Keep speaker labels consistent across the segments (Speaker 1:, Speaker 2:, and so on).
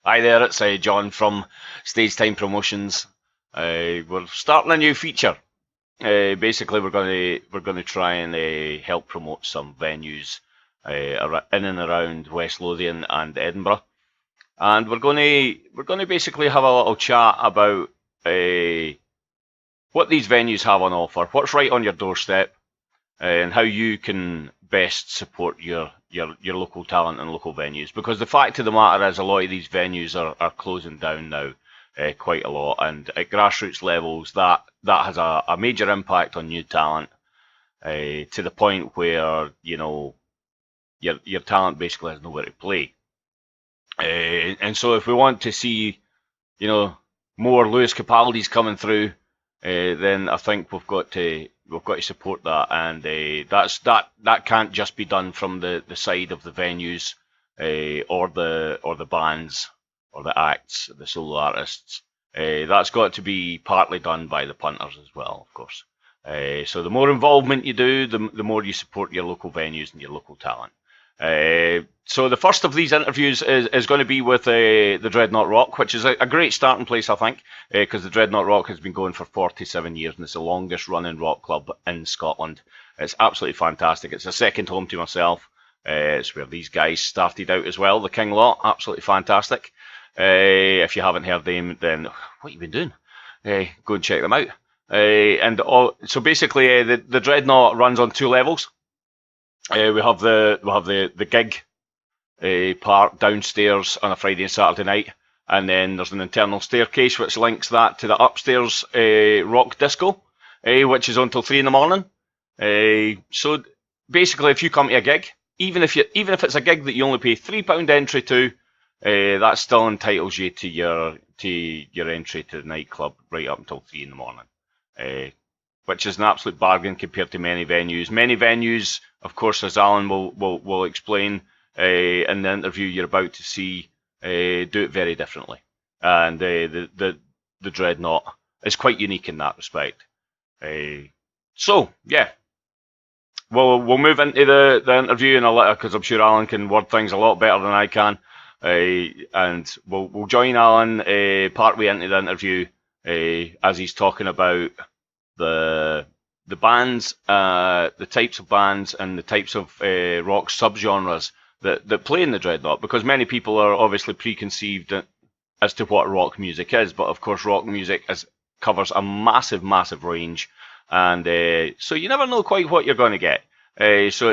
Speaker 1: Hi there, it's John from Stage Time Promotions. We're starting a new feature. Basically, we're going to try and help promote some venues in and around West Lothian and Edinburgh, and we're going to basically have a little chat about what these venues have on offer, what's right on your doorstep, and how you can best support your local talent and local venues. Because the fact of the matter is, a lot of these venues are closing down now, quite a lot, and at grassroots levels, that has a major impact on new talent, to the point where your talent basically has nowhere to play. And so, if we want to see more Lewis Capaldis coming through, then I think we've got to support that, and that can't just be done from the side of the venues, or the bands, or the acts, the solo artists. That's got to be partly done by the punters as well, of course. So the more involvement you do, the more you support your local venues and your local talent. So the first of these interviews is going to be with the Dreadnought Rock, which is a great starting place, I think, because the Dreadnought Rock has been going for 47 years and it's the longest running rock club in Scotland. It's absolutely fantastic. It's a second home to myself. It's where these guys started out as well, the King Lot. Absolutely fantastic. If you haven't heard them, then what have you been doing? Go and check them out. So basically, the Dreadnought runs on two levels. We have the gig part downstairs on a Friday and Saturday night, and then there's an internal staircase which links that to the upstairs rock disco, which is until 3 a.m. So basically, if you come to a gig, even if it's a gig that you only pay £3 entry to, that still entitles you to your entry to the nightclub right up until 3 a.m. Which is an absolute bargain compared to many venues. Many venues, of course, as Alan will explain in the interview you're about to see, do it very differently. And the Dreadnought is quite unique in that respect. So, yeah. We'll move into the interview in a little, because I'm sure Alan can word things a lot better than I can. And we'll join Alan partway into the interview as he's talking about the bands, the types of bands, and the types of rock subgenres that play in the Dreadnought, because many people are obviously preconceived as to what rock music is, but of course rock music covers a massive range, and so you never know quite what you're going to get. So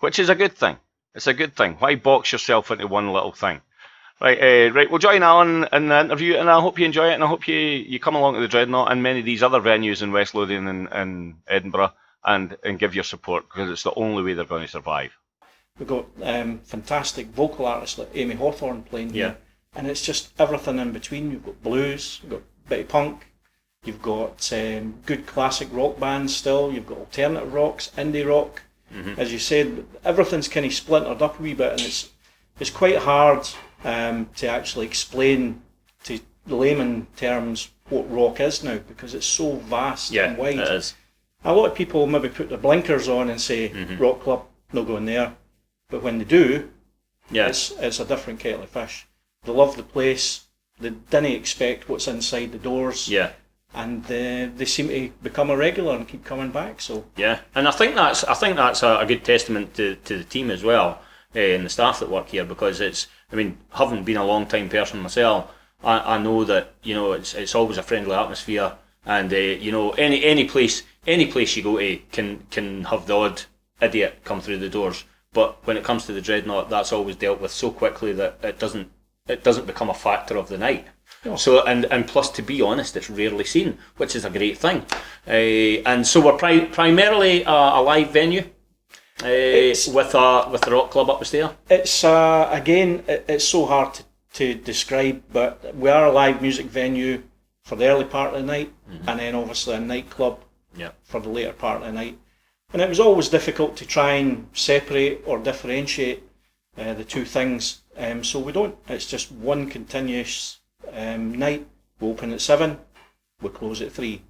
Speaker 1: which is a good thing. It's a good thing. Why box yourself into one little thing? Right, we'll join Alan in the interview, and I hope you enjoy it, and I hope you come along to the Dreadnought and many of these other venues in West Lothian and Edinburgh, and give your support, because it's the only way they're going to survive.
Speaker 2: We've got fantastic vocal artists like Amy Hawthorne playing here, and it's just everything in between. You've got blues, you've got a bit of punk, you've got good classic rock bands still, you've got alternative rocks, indie rock. Mm-hmm. As you said, everything's kind of splintered up a wee bit, and it's quite hard to actually explain to layman terms what rock is now, because it's so vast and wide.
Speaker 1: It is.
Speaker 2: A lot of people maybe put their blinkers on and say, rock club, no going there. But when they do, it's a different kettle of fish. They love the place, they didn't expect what's inside the doors, and they seem to become a regular and keep coming back. So
Speaker 3: and I think that's a good testament to the team as well, and the staff that work here, because having been a long time person myself, I know that it's always a friendly atmosphere, and any place you go to can have the odd idiot come through the doors, but when it comes to the Dreadnought, that's always dealt with so quickly that it doesn't become a factor of the night. No. So and plus, to be honest, it's rarely seen, which is a great thing. And so we're primarily a live venue. With the rock club up the stair.
Speaker 2: It's again, it's so hard to describe, but we are a live music venue for the early part of the night, and then obviously a nightclub for the later part of the night. And it was always difficult to try and separate or differentiate the two things. So we don't. It's just one continuous night. We open at 7, we close at 3.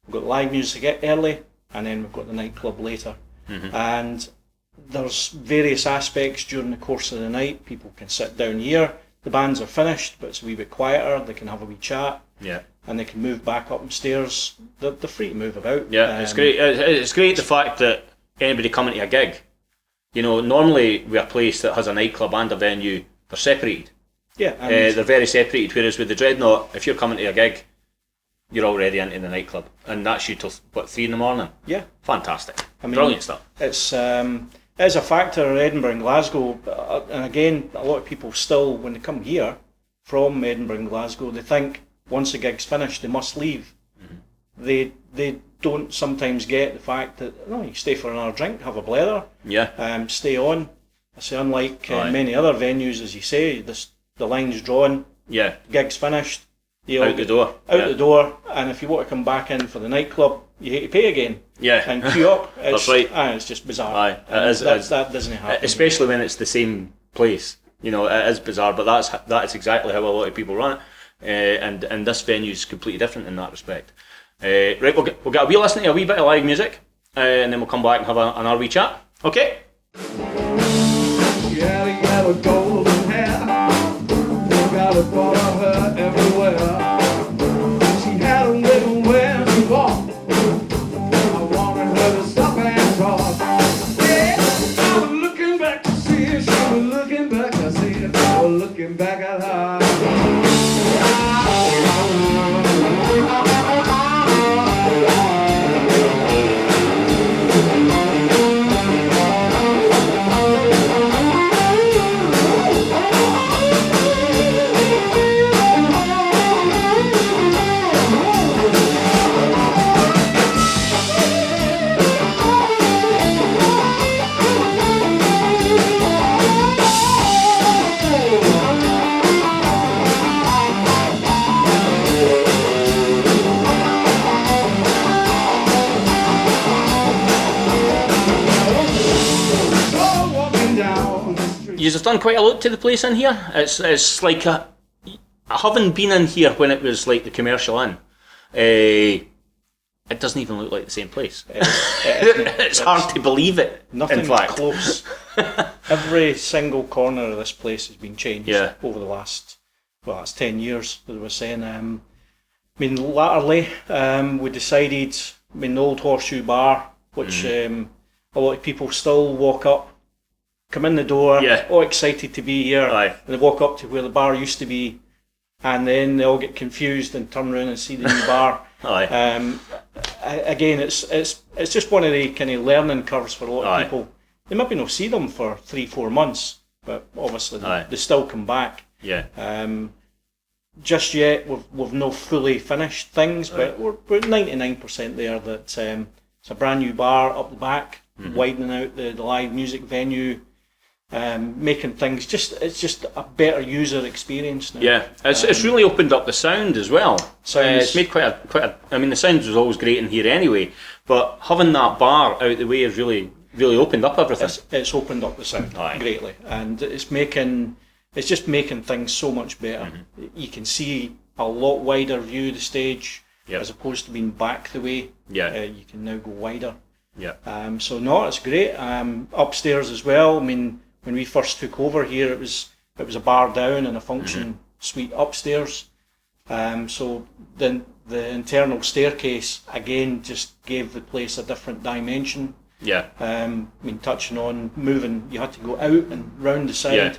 Speaker 2: We've got live music early, and then we've got the nightclub later. And there's various aspects during the course of the night. People can sit down here, the bands are finished, but it's a wee bit quieter, they can have a wee chat.
Speaker 3: Yeah.
Speaker 2: And they can move back up the stairs. They're free to move about.
Speaker 3: Yeah, it's great. It's great the fact that anybody coming to a gig, you know, normally with a place that has a nightclub and a venue, they're separated.
Speaker 2: Yeah.
Speaker 3: They're very separated, whereas with the Dreadnought, if you're coming to a gig, you're already into the nightclub. And that's you till, 3 in the morning?
Speaker 2: Yeah.
Speaker 3: Fantastic.
Speaker 2: I mean,
Speaker 3: brilliant stuff.
Speaker 2: It's a factor in Edinburgh and Glasgow. And again, a lot of people still, when they come here from Edinburgh and Glasgow, they think once the gig's finished, they must leave. Mm-hmm. They don't sometimes get the fact that, no, you stay for another drink, have a blether, stay on. I say, unlike many other venues, as you say, the line's drawn, gig's finished,
Speaker 3: out the door.
Speaker 2: The door, and if you want to come back in for the nightclub, you hate to pay again.
Speaker 3: Yeah.
Speaker 2: And queue up.
Speaker 3: That's right.
Speaker 2: It's just bizarre.
Speaker 3: Aye.
Speaker 2: That doesn't happen.
Speaker 3: Especially when it's the same place. You know, it is bizarre, but that's exactly how a lot of people run it. And this venue is completely different in that respect. Right, we'll get a wee listen to a wee bit of live music, and then we'll come back and have another wee chat. Okay?
Speaker 4: Yeah, you got a golden hair, you got a part of her everywhere. She had a little where to walk. I wanted her to stop and talk. Yeah, I was looking back to see her. She was looking back to see her. I was looking back at her.
Speaker 3: You've done quite a lot to the place in here. It's like I haven't been in here when it was like the commercial inn. It doesn't even look like the same place. It's hard to believe it.
Speaker 2: Nothing close. Every single corner of this place has been changed over the last, it's 10 years, as I was saying. Latterly, we decided, the old Horseshoe Bar, which a lot of people still walk up, come in the door, all excited to be here, and they walk up to where the bar used to be, and then they all get confused and turn around and see the new bar. Again, it's just one of the kind of learning curves for a lot of people. They maybe not see them for 3-4 months, but obviously they still come back. Just yet, we've no fully finished things, but we're 99% there. That it's a brand new bar up the back, widening out the live music venue. Making things it's just a better user experience now. Yeah,
Speaker 3: it's really opened up the sound as well. It's made quite a. I mean, the sound was always great in here anyway, but having that bar out the way has really opened up everything.
Speaker 2: It's opened up the sound greatly, and it's just making things so much better. You can see a lot wider view of the stage as opposed to being back the way. You can now go wider. So no, it's great. Upstairs as well. I mean, when we first took over here, it was a bar down and a function suite upstairs. So then the internal staircase again just gave the place a different dimension. Touching on moving, you had to go out and round the side.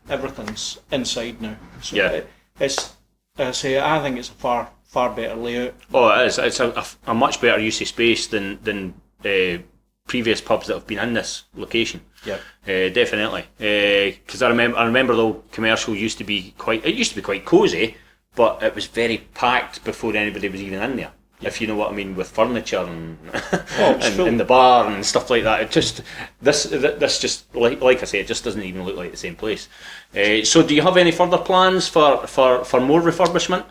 Speaker 2: Everything's inside now. So it's I think it's a far better layout.
Speaker 3: Oh, it is. It's a much better use of space than previous pubs that have been in this location. Definitely. Because I remember the old commercial used to be quite cosy, but it was very packed before anybody was even in there. If you know what I mean, with furniture and and the bar and stuff like that. It just this just like I say, it just doesn't even look like the same place. So, do you have any further plans for more refurbishment?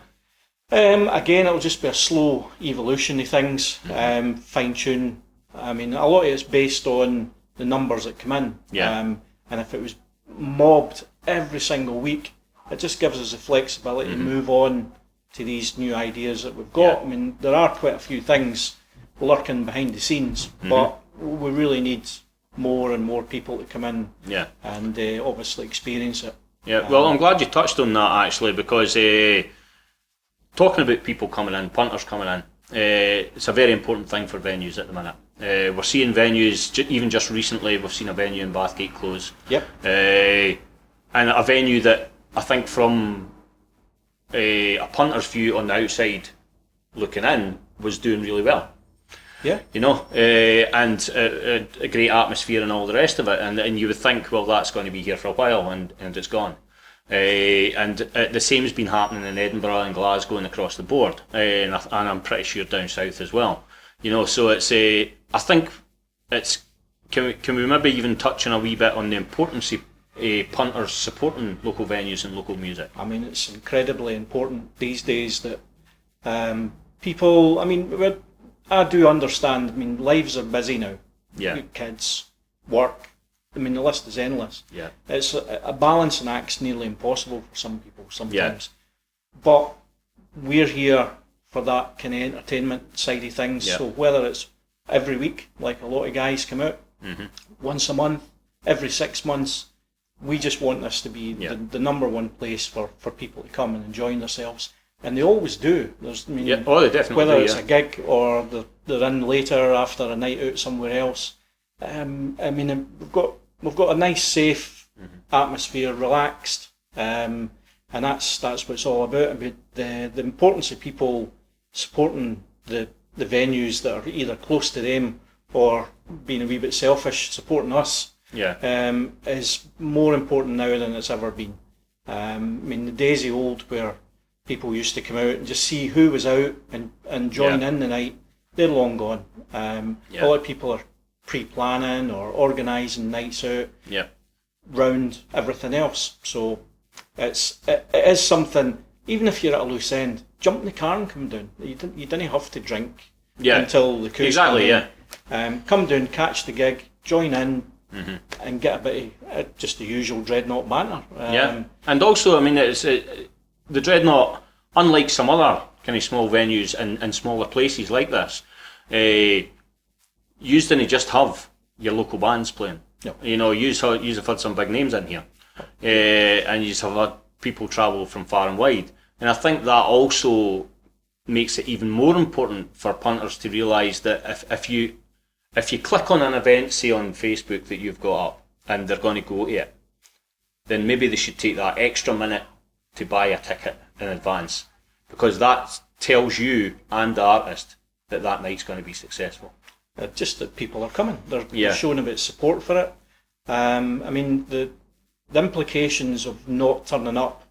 Speaker 2: Again, it'll just be a slow evolution of things, fine tune. I mean, a lot of it's based on the numbers that come in. And if it was mobbed every single week, it just gives us the flexibility to move on to these new ideas that we've got. I mean, there are quite a few things lurking behind the scenes, but we really need more and more people to come in and obviously experience it.
Speaker 3: Yeah, well, I'm glad you touched on that actually, because talking about people coming in, punters coming in, it's a very important thing for venues at the minute. We're seeing venues, even just recently, we've seen a venue in Bathgate close.
Speaker 2: Yep.
Speaker 3: And a venue that I think from a punter's view on the outside looking in was doing really well.
Speaker 2: Yeah.
Speaker 3: You know, and a great atmosphere and all the rest of it. And you would think, well, that's going to be here for a while, and it's gone. And the same's been happening in Edinburgh and Glasgow and across the board, and I'm pretty sure down south as well. You know, so it's I think it's can we maybe even touch on a wee bit on the importance of punters supporting local venues and local music.
Speaker 2: I mean, it's incredibly important these days that people. I mean, I do understand. I mean, lives are busy now.
Speaker 3: Yeah.
Speaker 2: Kids, work. I mean, the list is endless.
Speaker 3: Yeah.
Speaker 2: It's a balancing act's nearly impossible for some people sometimes.
Speaker 3: Yeah.
Speaker 2: But we're here for that kind of entertainment side of things.
Speaker 3: Yeah.
Speaker 2: So whether it's every week, like a lot of guys come out, once a month, every 6 months, we just want this to be the number one place for people to come and enjoy themselves. And they always do. There's, I mean,
Speaker 3: they definitely
Speaker 2: whether
Speaker 3: do,
Speaker 2: it's a gig or they're in later after a night out somewhere else. I mean, we've got a nice, safe atmosphere, relaxed, and that's what it's all about the importance of people supporting the venues that are either close to them or being a wee bit selfish, supporting us. Is more important now than it's ever been. I mean, the days of old where people used to come out and just see who was out and join in the night, they're long gone. A lot of people are pre-planning or organising nights out round everything else. So it is something, even if you're at a loose end, jump in the car and come down. You didn't have to drink until the coos come down, catch the gig, join in, and get a bit of just the usual Dreadnought banter.
Speaker 3: And also, I mean, it's the Dreadnought, unlike some other kind of small venues and smaller places like this, you didn't just have your local bands playing.
Speaker 2: No.
Speaker 3: You know, you've had some big names in here, and you've had people travel from far and wide. And I think that also makes it even more important for punters to realise that if you click on an event, say on Facebook that you've got up, and they're going to go to it, then maybe they should take that extra minute to buy a ticket in advance, because that tells you and the artist that night's going to be successful.
Speaker 2: Just that people are coming. They're showing a bit of support for it. I mean, the implications of not turning up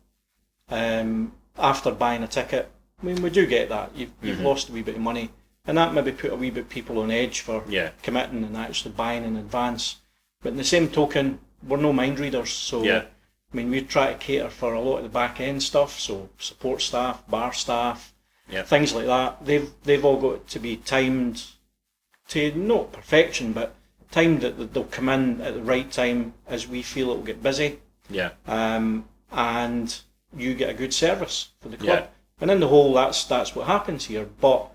Speaker 2: after buying a ticket, I mean, we do get that. You've lost a wee bit of money, and that maybe put a wee bit of people on edge for committing and actually buying in advance. But in the same token, we're no mind readers, so I mean, we try to cater for a lot of the back end stuff, so support staff, bar staff, things like that. They've all got to be timed to not perfection, but timed that they'll come in at the right time as we feel it will get busy. And you get a good service for the club. And in the whole, that's what happens here. But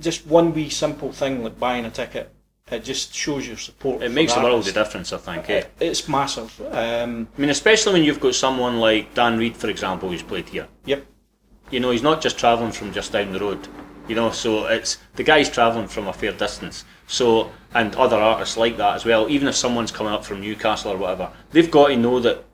Speaker 2: just one wee simple thing like buying a ticket, it just shows your support.
Speaker 3: It makes a world of difference, I think.
Speaker 2: It's massive.
Speaker 3: I mean, especially when you've got someone like Dan Reid, for example, who's played here. You know, he's not just travelling from just down the road. You know, so it's the guy's travelling from a fair distance. So, and other artists like that as well. Even if someone's coming up from Newcastle or whatever, they've got to know that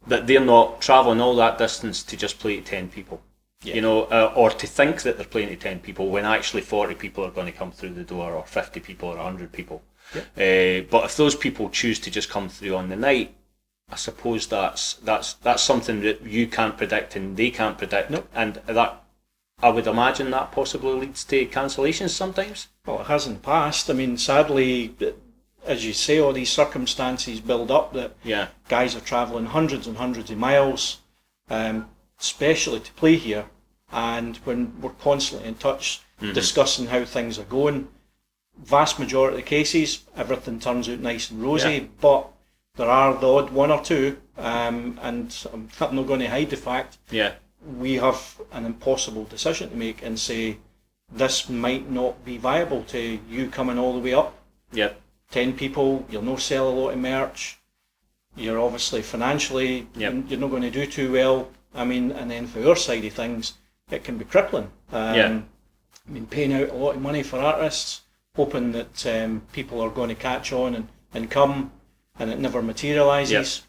Speaker 3: they're not travelling all that distance to just play to 10 people. You know, or to think that they're playing to 10 people when actually 40 people are going to come through the door, or 50 people, or 100 people. But if those people choose to just come through on the night, I suppose that's something that you can't predict and they can't predict. And that, I would imagine, that possibly leads to cancellations sometimes.
Speaker 2: Well, it has in the past. I mean, sadly, as you say, all these circumstances build up that guys are travelling hundreds and hundreds of miles, especially to play here. And when we're constantly in touch, discussing how things are going, vast majority of the cases, everything turns out nice and rosy, but there are the odd one or two, and I'm not going to hide the fact we have an impossible decision to make and say, this might not be viable to you coming all the way up. 10 people, you'll no sell a lot of merch. you're obviously financially,
Speaker 3: Yep.
Speaker 2: you're not going to do too well. I mean, and then for our side of things, it can be crippling. I mean, paying out a lot of money for artists, hoping that people are going to catch on and come, and it never materialises.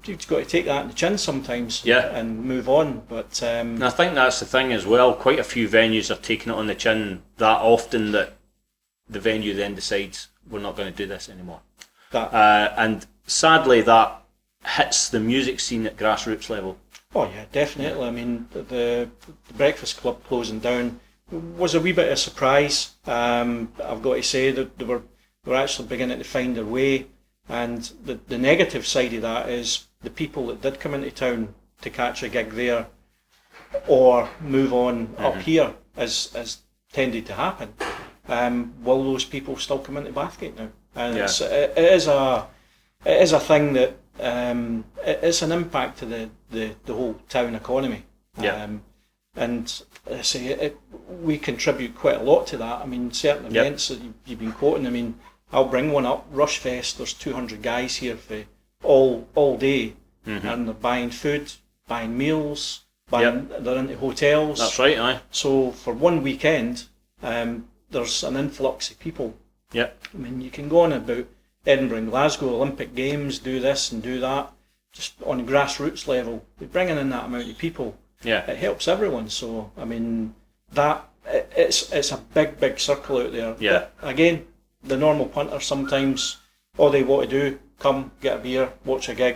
Speaker 2: You've got to take that in the chin sometimes and move on. But
Speaker 3: and I think that's the thing as well. Quite a few venues are taking it on the chin that often that the venue then decides we're not going to do this anymore. And sadly, that hits the music scene at grassroots level.
Speaker 2: Oh yeah, definitely. I mean, the Breakfast Club closing down was a wee bit of a surprise. I've got to say that they were actually beginning to find their way. And the negative side of that is the people that did come into town to catch a gig there or move on up here, as tended to happen. Will those people still come into Bathgate now? And it is a thing that it's an impact to the whole town economy. And I say we contribute quite a lot to that. I mean, certain events that you've been quoting. I mean, I'll bring one up. Rushfest. There's 200 guys here for all day, and they're buying food, buying meals, they're into hotels.
Speaker 3: That's right, aye.
Speaker 2: So for one weekend, there's an influx of people.
Speaker 3: I
Speaker 2: mean, you can go on about Edinburgh and Glasgow Olympic Games, do this and do that, just on a grassroots level. Bringing in that amount of people, it helps everyone. So I mean, it's a big circle out there. But again, the normal punter sometimes all they want to do, come, get a beer, watch a gig,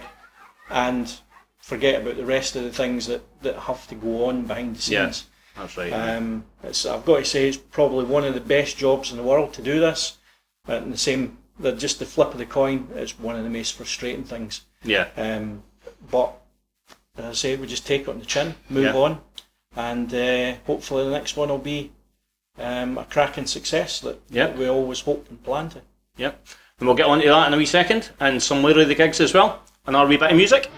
Speaker 2: and forget about the rest of the things that have to go on behind the scenes.
Speaker 3: That's right.
Speaker 2: I've got to say, it's probably one of the best jobs in the world to do this. But in the same, just the flip of the coin, it's one of the most frustrating things. But as I say, we just take it on the chin, move on, and hopefully the next one will be a cracking success that we always hoped and planned to.
Speaker 3: And we'll get on to that in a wee second, and some later of the gigs as well, and our wee bit of music.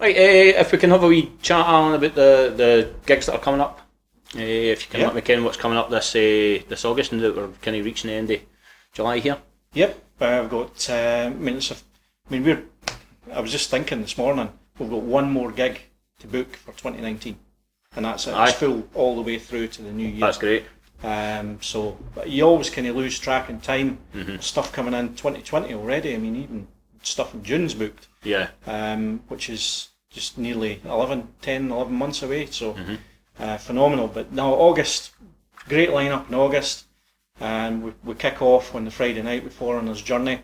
Speaker 3: Right, if we can have a wee chat, Alan, about the gigs that are coming up. If you can let me ken what's coming up this August, and that we're kind of reaching the end of July here.
Speaker 2: I've got. I was just thinking this morning, we've got one more gig to book for 2019, and that's it. It's full all the way through to the new year.
Speaker 3: That's great.
Speaker 2: So but you always kind of lose track in time. Stuff coming in 2020 already. I mean, even stuff in June's booked. Which is just nearly 11 months away. So phenomenal. But now August, great lineup in August, and we kick off on the Friday night with Foreigner's Journey,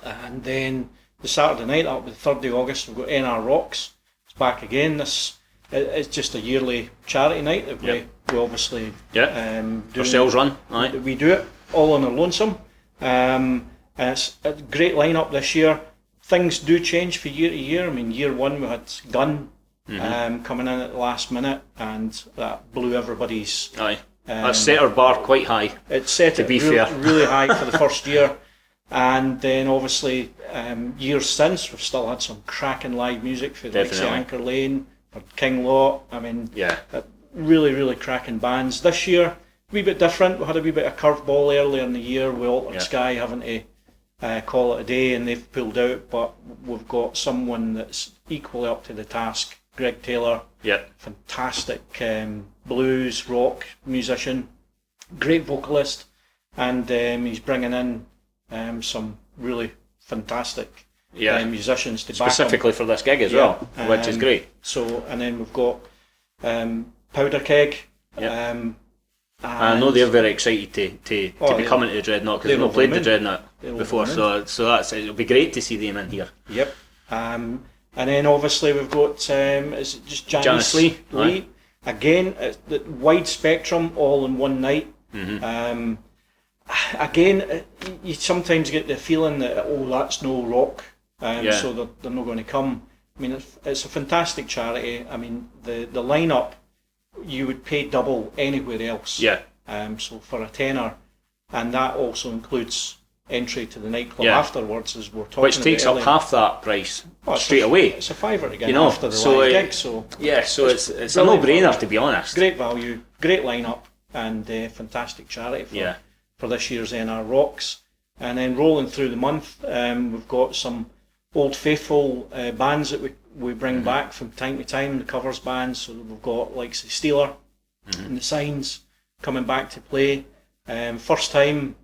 Speaker 2: and then the Saturday night, that'll be the 3rd of August, we've got NR Rocks. It's back again. It's just a yearly charity night that we obviously do.
Speaker 3: Ourselves run.
Speaker 2: We do it all on our lonesome. And it's a great lineup this year. Things do change from year to year. I mean, year one we had Gun coming in at the last minute, and that blew everybody's.
Speaker 3: That set our bar quite high.
Speaker 2: It set it really high for the first year, and then obviously years since we've still had some cracking live music for the likes of Anchor Lane, for King Lot. I mean, really cracking bands. This year, a wee bit different. We had a wee bit of curveball earlier in the year with Altered Sky having to call it a day, and they've pulled out. But we've got someone that's equally up to the task, Greg Taylor.
Speaker 3: Yep.
Speaker 2: Fantastic blues, rock musician, great vocalist, and he's bringing in some really fantastic musicians to back him.
Speaker 3: Specifically for this gig as well, which is great.
Speaker 2: So, and then we've got Powder Keg.
Speaker 3: Yep. I know they're very excited to be coming to the Dreadnought, because they've not played the Dreadnought before, so it'll be great to see them in here.
Speaker 2: Yep. And then obviously we've got is it just Janice
Speaker 3: Lee?
Speaker 2: Again, the wide spectrum all in one night.
Speaker 3: Mm-hmm.
Speaker 2: Again, you sometimes get the feeling that that's no rock, so they're not going to come. I mean, it's a fantastic charity. I mean, the lineup, you would pay double anywhere else.
Speaker 3: Yeah.
Speaker 2: So for a tenner, and that also includes entry to the nightclub afterwards, as we're talking about.
Speaker 3: Which takes up half that price straight away.
Speaker 2: It's a fiver to get after the live gig. So
Speaker 3: it's a no-brainer, to be honest.
Speaker 2: Great value, great lineup, and fantastic charity for this year's NR Rocks. And then rolling through the month, we've got some old faithful bands that we bring back from time to time, the covers bands. So we've got like the Steeler and the Signs coming back to play. First time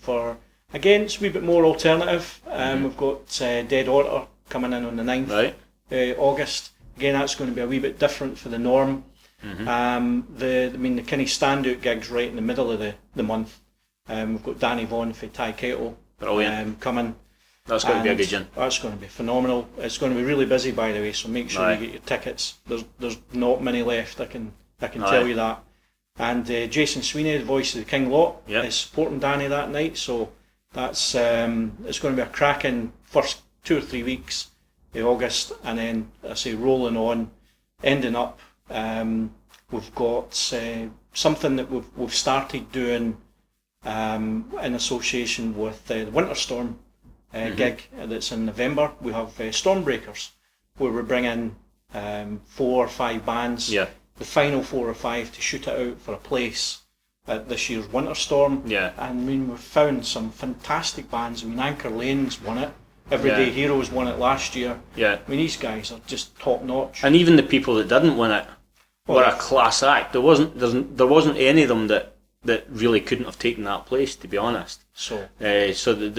Speaker 2: for, again, it's a wee bit more alternative. We've got Dead Order coming in on the 9th August. Again, that's going to be a wee bit different for the norm. The kind of standout gigs right in the middle of the month. We've got Danny Vaughan for Thai Kettle coming.
Speaker 3: That's going to be a good one.
Speaker 2: That's going to be phenomenal. It's going to be really busy, by the way, so make sure you get your tickets. There's not many left, I can tell you that. And Jason Sweeney, the voice of the King Lot, is supporting Danny that night, so that's it's going to be a cracking first 2 or 3 weeks in August, and then I say rolling on, ending up. We've got something that we've started doing in association with the Winter Storm gig that's in November. We have Stormbreakers, where we bring in 4 or 5 bands. The final 4 or 5 to shoot it out for a place at this year's Winter Storm. And I mean, we've found some fantastic bands. I mean, Anchor Lane's won it. Everyday Heroes won it last year. I mean, these guys are just top notch.
Speaker 3: And even the people that didn't win it were a class act. There wasn't any of them that really couldn't have taken that place, to be honest. So they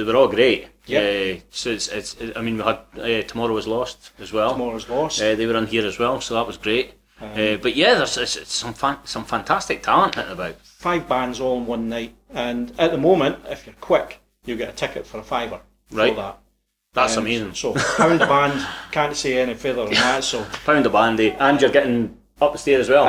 Speaker 3: were all great. So it's I mean, we had Tomorrow Is Lost as well.
Speaker 2: Tomorrow Is Lost.
Speaker 3: They were in here as well, so that was great. But yeah, there's some fantastic talent hitting about.
Speaker 2: 5 bands all in one night, and at the moment, if you're quick, you'll get a ticket for a £5 for that.
Speaker 3: That's amazing.
Speaker 2: So £1 a band, can't say any further than that. So
Speaker 3: £1 a band, and you're getting upstairs as well.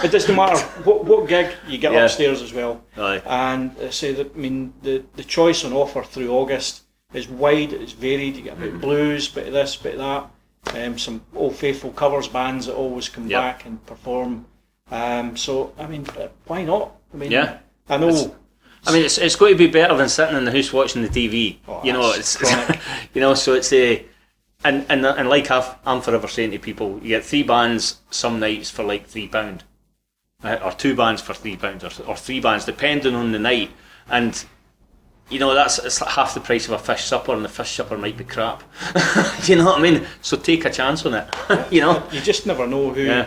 Speaker 2: It doesn't matter what gig, you get upstairs as well. And I say that, I mean, the choice on offer through August is wide, it's varied. You get a bit of blues, bit of this, bit of that. Some old faithful covers bands that always come back and perform. So I mean, why not? I mean, I know.
Speaker 3: It's going to be better than sitting in the house watching the TV. So it's a, and like I'm forever saying to people, you get 3 bands some nights for like £3, or 2 bands for £3, or 3 bands depending on the night, and. It's like half the price of a fish supper, and the fish supper might be crap. You know what I mean? So take a chance on it. You
Speaker 2: just never know who.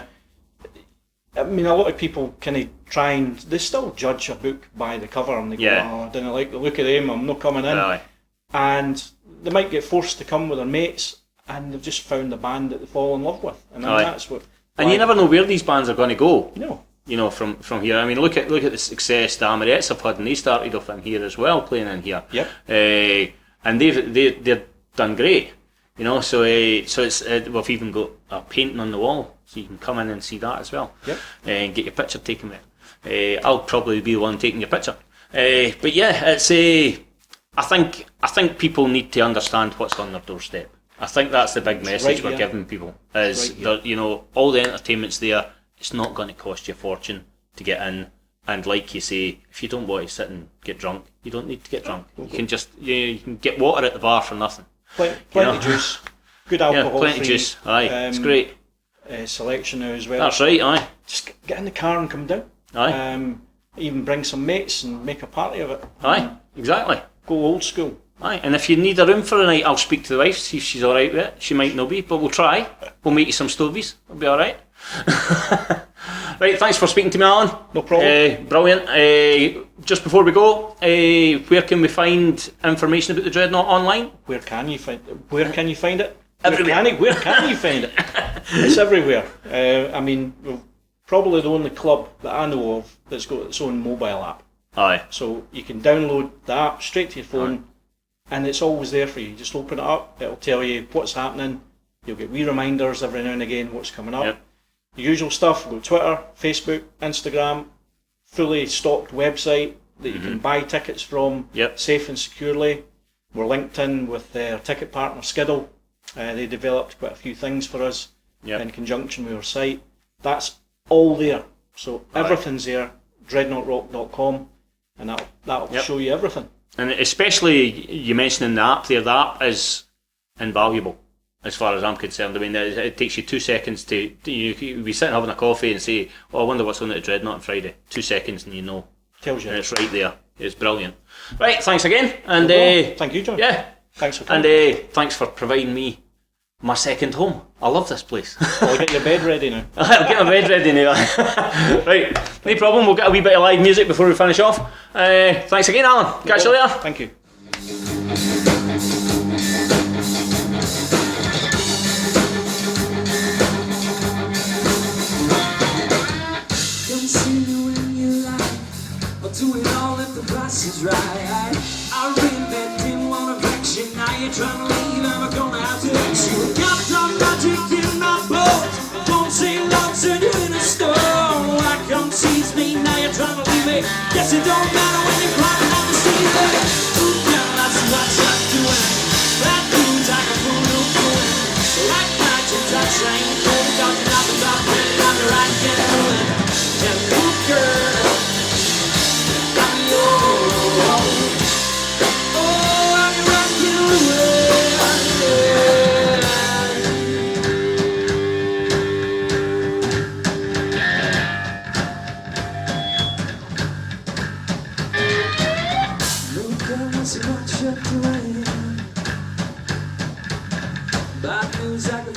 Speaker 2: I mean, a lot of people kind of try and they still judge a book by the cover, and they go, "Oh, I didn't like the look of them. I'm not coming in." And they might get forced to come with their mates, and they've just found a band that they fall in love with, and that's what.
Speaker 3: And you never know where these bands are going to go.
Speaker 2: No.
Speaker 3: From here. I mean, look at the success the Amarettes have had, and they started off in here as well, playing in here. And they've done great. So it's we've even got a painting on the wall, so you can come in and see that as well. And get your picture taken with. I'll probably be the one taking your picture. But yeah, it's I think people need to understand what's on their doorstep. I think that's the big message we're giving people. Is all the entertainment's there. It's not going to cost you a fortune to get in, and like you say, if you don't want to sit and get drunk, you don't need to get drunk. You can just you can get water at the bar for nothing.
Speaker 2: Plenty of juice, good alcohol.
Speaker 3: Plenty of juice. It's great.
Speaker 2: Selection now as well.
Speaker 3: That's right.
Speaker 2: Just get in the car and come down. Even bring some mates and make a party of it.
Speaker 3: Exactly.
Speaker 2: Go old school.
Speaker 3: Aye, and if you need a room for a night, I'll speak to the wife, see if she's alright with it. She might not be, but we'll try. We'll make you some stovies. It'll be alright. Right, thanks for speaking to me, Alan.
Speaker 2: No problem.
Speaker 3: Brilliant. Just before we go, where can we find information about the Dreadnought online?
Speaker 2: Where can you find it? Where can you find it?
Speaker 3: Everywhere.
Speaker 2: Where can you find it? It's everywhere. I mean, we're probably the only club that I know of that's got its own mobile app.
Speaker 3: Aye.
Speaker 2: So you can download the app straight to your phone, and it's always there for you. Just open it up, it'll tell you what's happening. You'll get wee reminders every now and again what's coming up.
Speaker 3: Yep.
Speaker 2: The usual stuff, we've got Twitter, Facebook, Instagram, fully stocked website that you can buy tickets from, safe and securely. We're linked in with their ticket partner Skiddle. They developed quite a few things for us in conjunction with our site. That's all there. So everything's there, dreadnoughtrock.com, and that'll show you everything.
Speaker 3: And especially you mentioning the app there, the app is invaluable as far as I'm concerned. I mean, it takes you 2 seconds to you be sitting having a coffee and say, oh, I wonder what's on at Dreadnought on Friday. 2 seconds and you know.
Speaker 2: Tells you.
Speaker 3: And it's right there. It's brilliant. Right, thanks again. And
Speaker 2: thank you, John.
Speaker 3: Yeah.
Speaker 2: Thanks for coming.
Speaker 3: And thanks for providing me my second home. I love this place.
Speaker 2: I'll get your bed ready now.
Speaker 3: I'll get my bed ready now. Right, no problem. We'll get a wee bit of live music before we finish off. Thanks again, Alan. Catch you later.
Speaker 2: Thank you.
Speaker 4: Come see me when you like. I'll do it all if the price is right. I really didn't want to vex you. Now you're trying to leave and I'm gonna have to let you. Got some magic in my boat. Don't say love, turn you in a stone. Why come tease me? Now you're trying to leave me. Guess it don't matter when you're climbing on the ceiling. Ooh, girl, that's what you're doing. Bad news, I can pull no doing. Like magic, touch ain't cold. Got nothing about pretty, I'm the right get doing. And ooh, girl, I'm yours. Oh, I'm your rockin' what you're doing. Bad news, I can